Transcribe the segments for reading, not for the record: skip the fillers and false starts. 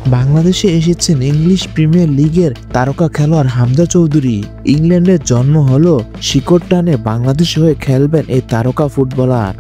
বাংলাদেশে এসেছেন English premier লিগের তারকা খেলোয়াড় হামজা চৌধুরী। ইংল্যান্ডের জন্ম হলো, শিকড় টানে বাংলাদেশ হয়ে খেলবেন এই তারকা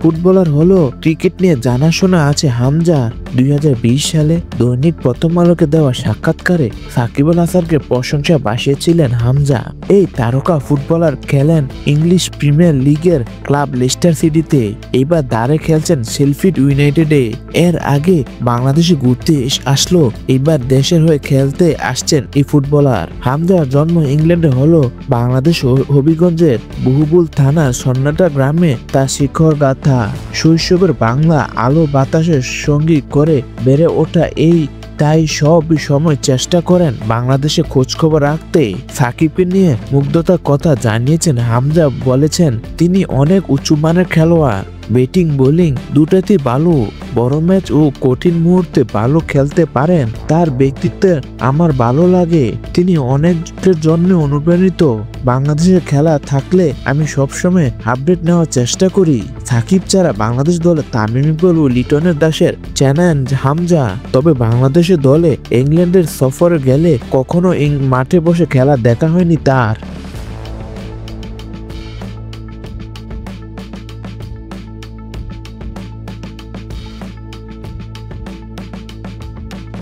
ফুটবলার হলো ক্রিকেট নিয়ে জানাশোনা আছে হামজা। 2020 সালে দৈনিক প্রথম আলোকে দেওয়া সাক্ষাৎকারে সাকিব আল হাসানকে প্রশংসা ভাসিয়েছিলেন হামজা। এই তারকা ফুটবলার খেলেন ইংলিশ প্রিমিয়ার লিগের ক্লাব লেস্টার সিটিতে, এবার দাঁড়ে খেলছেন শেফিল্ড ইউনাইটেডে। এর আগে বাংলাদেশে ঘুরতে আসলো, এবার দেশের হয়ে খেলতে আসছেন এই ফুটবলার। হামজার জন্ম ইংল্যান্ডে হলো বাংলাদেশ হবিগঞ্জের বহুবুল থানার সন্নাটা গ্রামে তার শিক্ষক গাথা। শৈশবের বাংলা আলো বাতাসের সঙ্গী করে বেড়ে ওঠা তাই সব সময় চেষ্টা করেন বাংলাদেশে খোঁজখবর রাখতে। সাকিবকে নিয়ে মুগ্ধতার কথা জানিয়েছেন হামজা, বলেছেন তিনি অনেক উঁচুমানের খেলোয়াড়, ব্যাটিং বোলিং দুটাতেই ভালো, বড় ম্যাচ ও কঠিন মুহূর্তে ভালো খেলতে পারেন। তার ব্যক্তিত্বে আমার ভালো লাগে, তিনি অনেকের জন্য অনুপ্রাণিত। বাংলাদেশের খেলা থাকলে আমি সবসময় আপডেট নেওয়ার চেষ্টা করি। সাকিব ছাড়া বাংলাদেশ দলে তামিম ইকবাল ও লিটনের দাসের চেনেন হামজা, তবে বাংলাদেশের দলে ইংল্যান্ডের সফরে গেলে কখনো মাঠে বসে খেলা দেখা হয়নি তার।